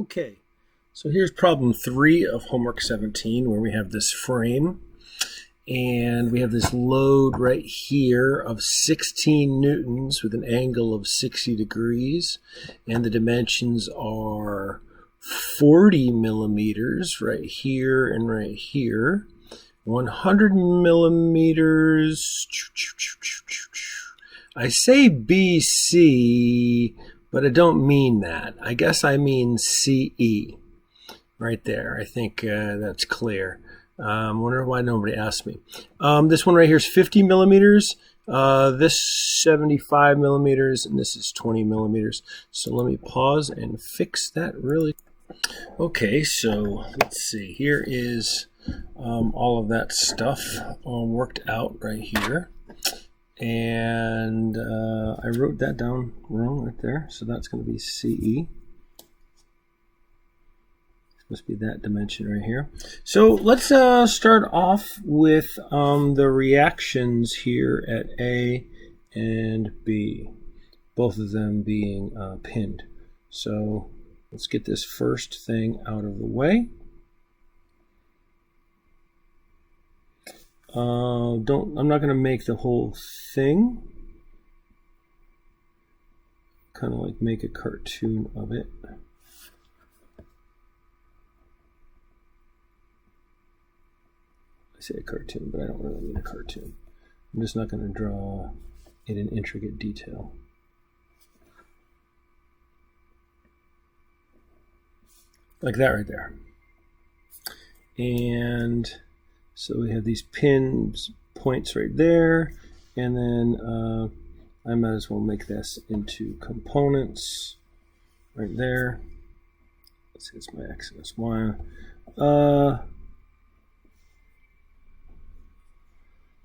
Okay, so here's problem 3 of homework 17, where we have this frame and we have this load right here of 16 newtons with an angle of 60 degrees, and the dimensions are 40 millimeters right here and right here, 100 millimeters. I say BC, but I don't mean that. I guess I mean CE right there. I think that's clear. I wonder why nobody asked me. This one right here is 50 millimeters. This 75 millimeters, and this is 20 millimeters. So let me pause and fix that really. Okay, so let's see. Here is all of that stuff worked out right here. And I wrote that down wrong right there, so that's going to be CE. Must be that dimension right here. So let's start off with the reactions here at A and B, both of them being pinned. So let's get this first thing out of the way. I'm not going to make the whole thing. Kind of like make a cartoon of it. I say a cartoon, but I don't really mean a cartoon. I'm just not going to draw it in intricate detail. Like that right there. And so we have these pins, points right there, and then I might as well make this into components right there. Let's see, it's my X and this Y.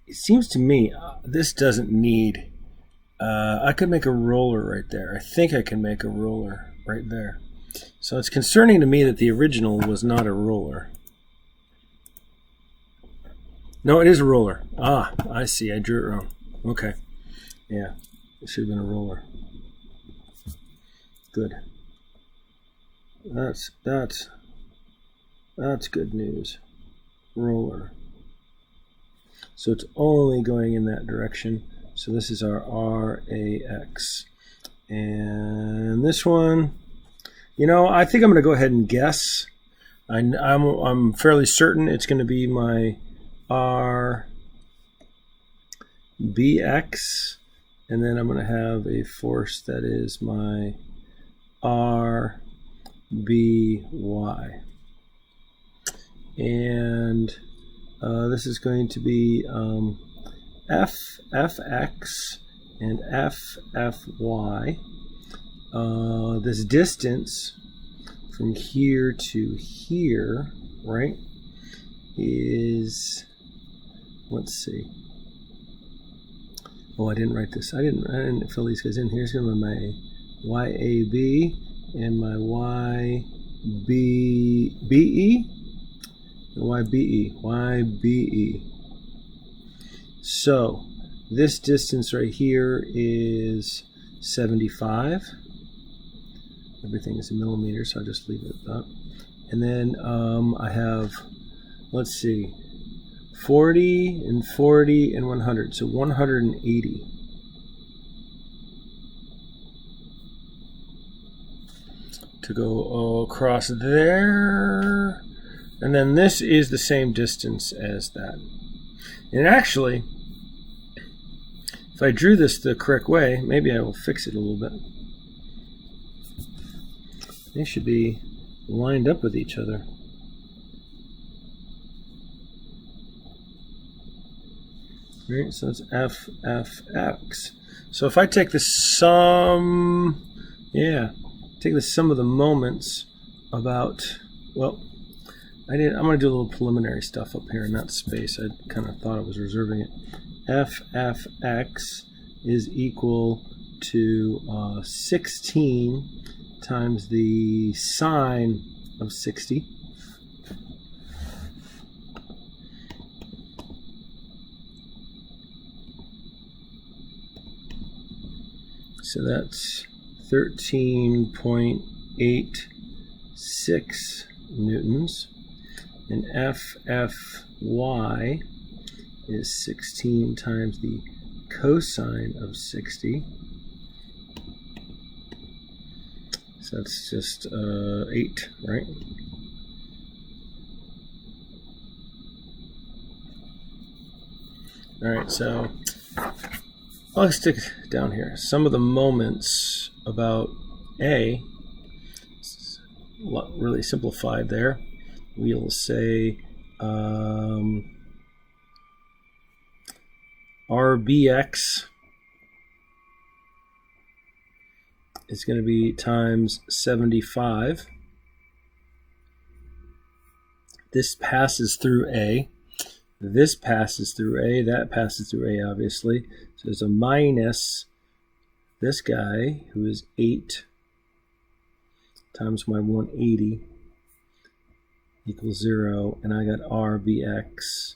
It seems to me this doesn't need, I could make a roller right there. I think I can make a roller right there. So it's concerning to me that the original was not a roller. No, it is a roller. Ah, I see. I drew it wrong. Okay. Yeah, it should have been a roller. Good. That's good news. Roller. So it's only going in that direction. So this is our RAX. And this one, you know, I think I'm going to go ahead and guess. I'm fairly certain it's going to be my RBX, and then I'm going to have a force that is my RBY. And this is going to be FFX and FFY. This distance from here to here, right, is, let's see. Oh, I didn't write this. I didn't fill these guys in. Here's going to be my YAB and my YBE. YBE. So this distance right here is 75. Everything is in millimeters, so I'll just leave it at that. And then I have, let's see, 40 and 40 and 100, so 180. To go across there. And then this is the same distance as that. And actually, if I drew this the correct way, maybe I will fix it a little bit. They should be lined up with each other. Right, so it's FFX. So if I take the sum, take the sum of the moments about, well, I'm going to do a little preliminary stuff up here in that space. I kind of thought I was reserving it. FFX is equal to 16 times the sine of 60. So that's 13.8 6 newtons, and FFY is 16 times the cosine of 60. So that's just 8, right? All right, so I'll stick it down here. Some of the moments about A, really simplified there. We'll say RBX is going to be times 75. This passes through A. This passes through A. That passes through A, obviously. So there's a minus this guy, who is 8 times my 180 equals 0. And I got RBX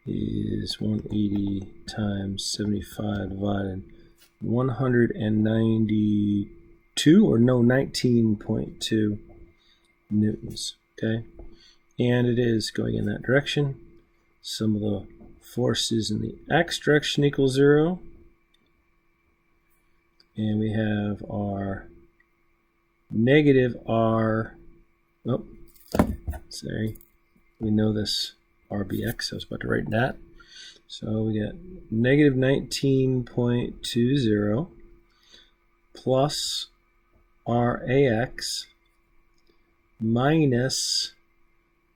is 180 times 75 divided 192, or no, 19.2 newtons, okay? And it is going in that direction. Some of the forces in the x direction equals 0. And we have our negative r, oh, sorry, we know this RBX, I was about to write that. So we get negative 19.20 plus RAX minus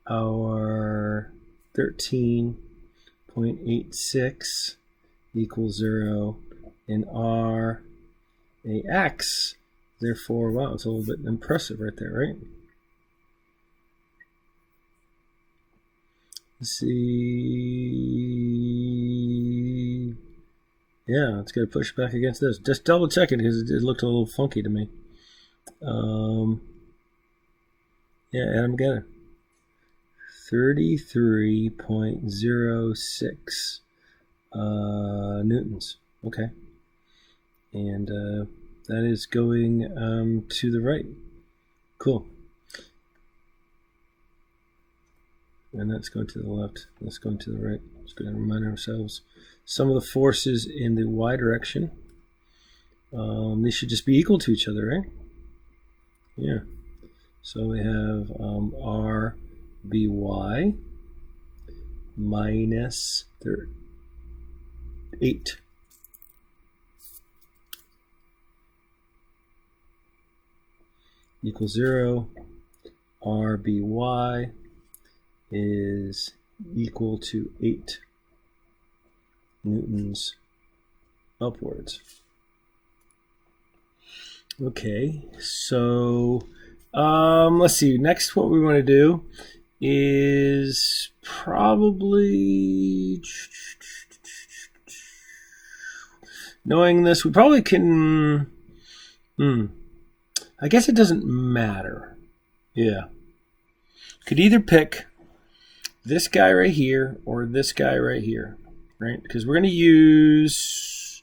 our 13.86 equals 0, and RAX, therefore, wow, it's a little bit impressive right there, right? Let's see. Yeah, it's going to push back against this. Just double check it because it looked a little funky to me. Yeah, add them together. 33.06 newtons. Okay. And that is going to the right. Cool. And that's going to the left. That's going to the right. Just going to remind ourselves some of the forces in the y direction. They should just be equal to each other, right? Yeah. So we have RBY minus 8. Equals 0. RBY is equal to 8 newtons upwards. Okay, so let's see. Next, what we want to do is probably, knowing this, we probably can, I guess it doesn't matter. Yeah. Could either pick this guy right here or this guy right here, right? Because we're going to use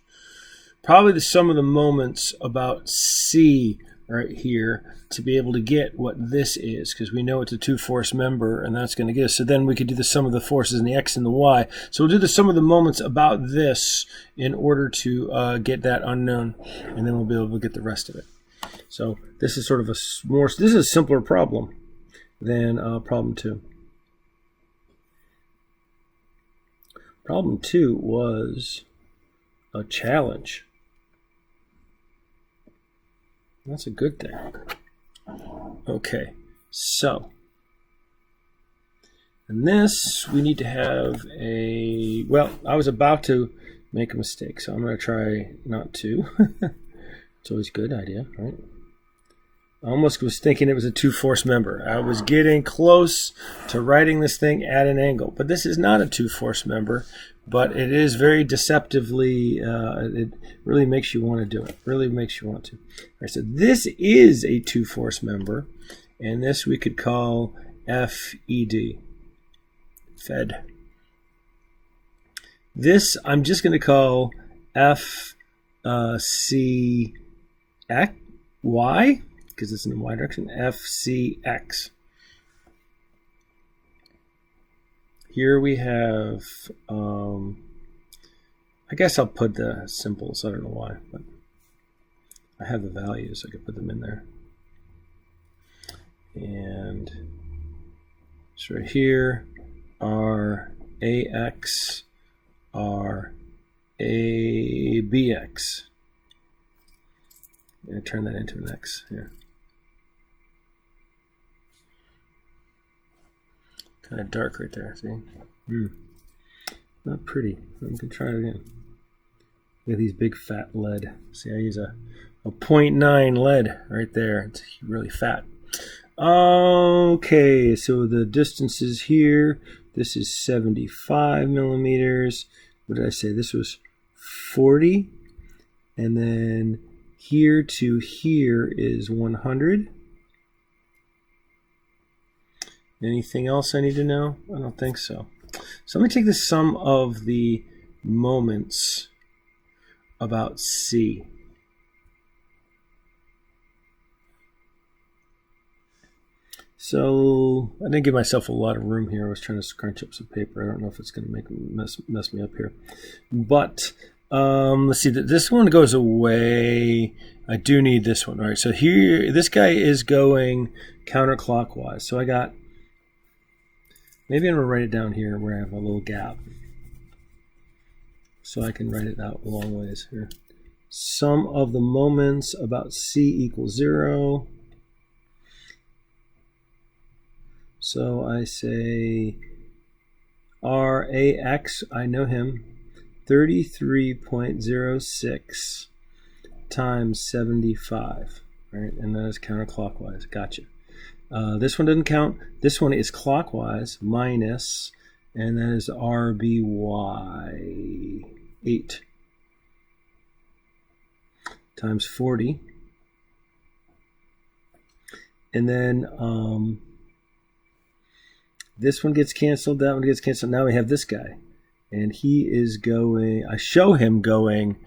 probably the sum of the moments about C right here to be able to get what this is, because we know it's a two-force member, and that's going to give us. So then we could do the sum of the forces in the X and the Y. So we'll do the sum of the moments about this in order to get that unknown, and then we'll be able to get the rest of it. So this is sort of this is a simpler problem than problem 2. Problem 2 was a challenge. That's a good thing. Okay, so in this we need to have a, well, I was about to make a mistake, so I'm going to try not to. It's always a good idea, right? I almost was thinking it was a two-force member. I was getting close to writing this thing at an angle, but this is not a two-force member, but it is very deceptively, it really makes you want to do it. Really makes you want to. All right, so this is a two-force member, and this we could call FED. Fed. This I'm just going to call FCY. because it's in the y direction, FCX. Here we have, I guess I'll put the symbols, I don't know why, but I have the values, I could put them in there. And so right here are AX, are ABX. I'm going to turn that into an X here. Kind of dark right there, see? Not pretty. I'm going to try it again. Look at these big fat lead. See, I use a 0.9 lead right there. It's really fat. Okay, so the distances here, this is 75 millimeters. What did I say? This was 40. And then here to here is 100. Anything else I need to know? I don't think so. So let me take the sum of the moments about C. So I didn't give myself a lot of room here. I was trying to scrunch up some paper. I don't know if it's going to mess me up here. But let's see. This one goes away. I do need this one. All right. So here, this guy is going counterclockwise. So I got, maybe I'm going to write it down here where I have a little gap. So I can write it out a long ways here. Sum of the moments about C equals 0. So I say RAX, I know him, 33.06 times 75, right? And that is counterclockwise. Gotcha. This one doesn't count. This one is clockwise, minus, and that is RBY 8 times 40. And then this one gets canceled, that one gets canceled. Now we have this guy. And he is going, I show him going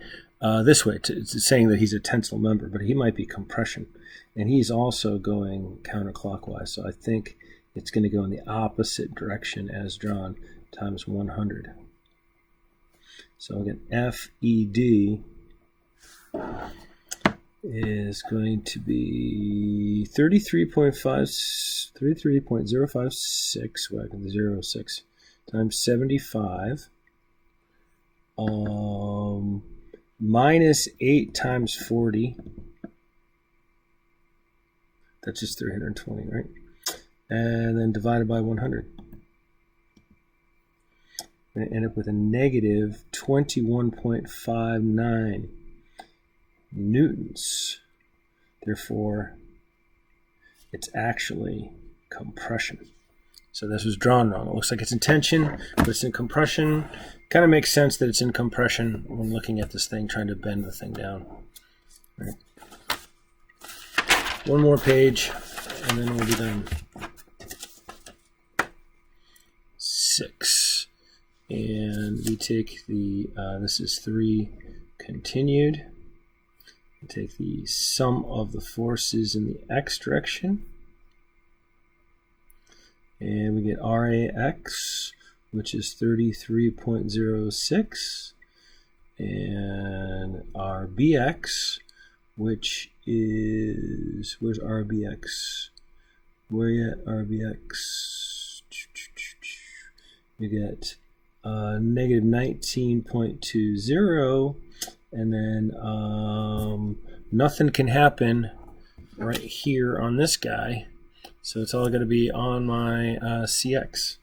this way, it's saying that he's a tensile member, but he might be compression. And he's also going counterclockwise. So I think it's going to go in the opposite direction as drawn, times 100. So I'll get FED is going to be 33.056, well, I can 0.6 times 75 minus 8 times 40. That's just 320, right? And then divided by 100. I'm going to end up with a negative 21.59 newtons. Therefore, it's actually compression. So this was drawn wrong. It looks like it's in tension, but it's in compression. Kind of makes sense that it's in compression when looking at this thing, trying to bend the thing down. All right. One more page, and then we'll be done. 6. And we take the, this is 3 continued. We take the sum of the forces in the x direction. And we get RAX, which is 33.06. And RBX, which is, where's RBX? Where are you at, RBX? You get negative 19.20, and then nothing can happen right here on this guy. So it's all going to be on my CX.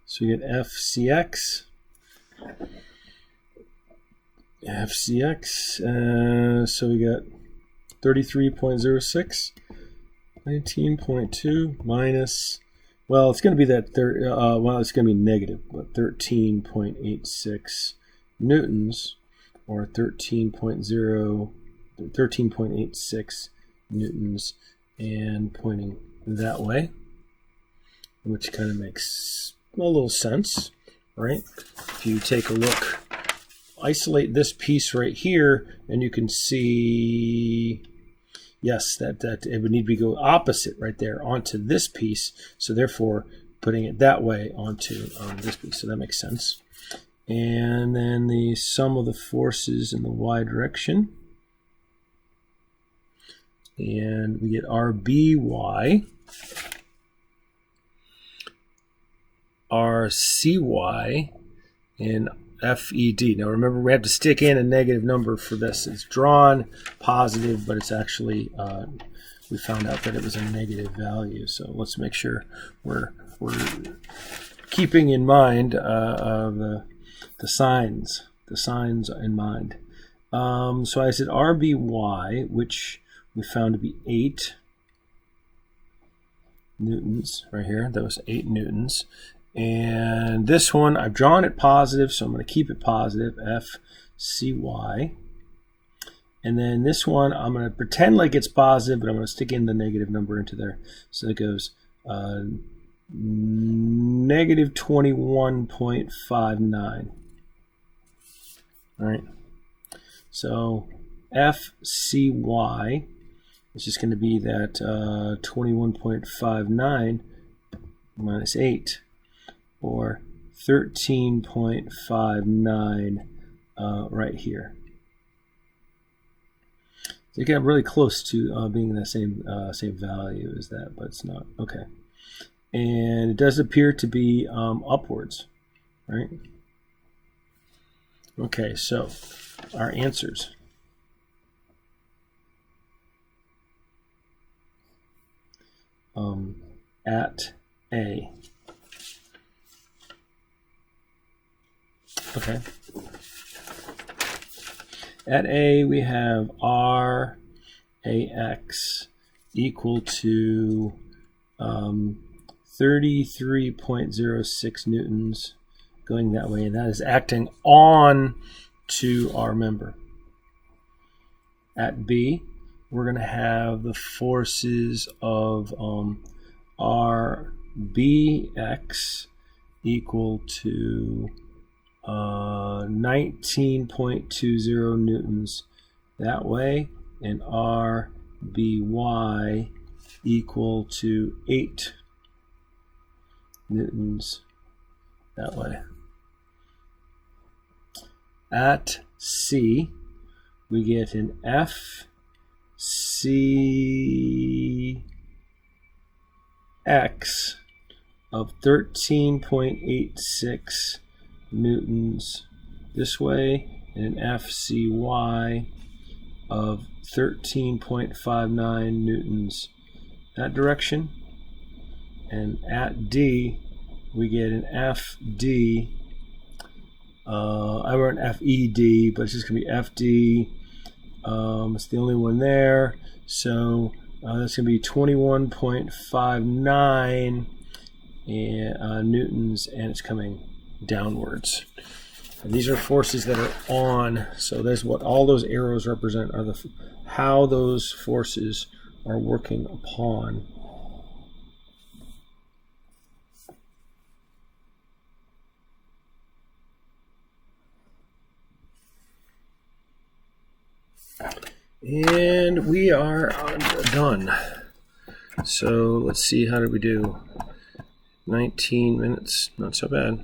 So we get FCX. So we got 33.06, 19.2 minus, well, it's going to be that, well, it's going to be negative, but 13.86 newtons, or 13.86 newtons, and pointing that way, which kind of makes a little sense, right? If you take a look isolate this piece right here, and you can see, yes, that it would need to go opposite right there onto this piece. So therefore, putting it that way onto this piece. So that makes sense. And then the sum of the forces in the y direction. And we get RBY, RCY, and FED. Now remember, we have to stick in a negative number for this. It's drawn positive, but it's actually, we found out that it was a negative value. So let's make sure we're keeping in mind the signs in mind. So I said RBY, which we found to be 8 newtons right here. That was 8 newtons. And this one, I've drawn it positive, so I'm going to keep it positive, FCY. And then this one, I'm going to pretend like it's positive, but I'm going to stick in the negative number into there. So it goes negative 21.59. All right. So FCY is just going to be that 21.59 minus 8, or 13.59 right here. So you get really close to being the same value as that, but it's not. Okay. And it does appear to be upwards, right? Okay, so our answers. At A. Okay. At A, we have RAX equal to 33.06 newtons going that way, and that is acting on to our member. At B, we're going to have the forces of RBX equal to 19.20 newtons that way, and RBY equal to 8 newtons that way. At C, we get an FCX of 13.86 newtons this way, and an FCY of 13.59 newtons that direction. And at D, we get an FD. I wrote an FED, but it's just going to be FD. It's the only one there. So that's going to be 21.59 newtons, and it's coming downwards. And these are forces that are on. So that's what all those arrows represent, are how those forces are working upon. And we are done. So let's see, how did we do? 19 minutes, not so bad.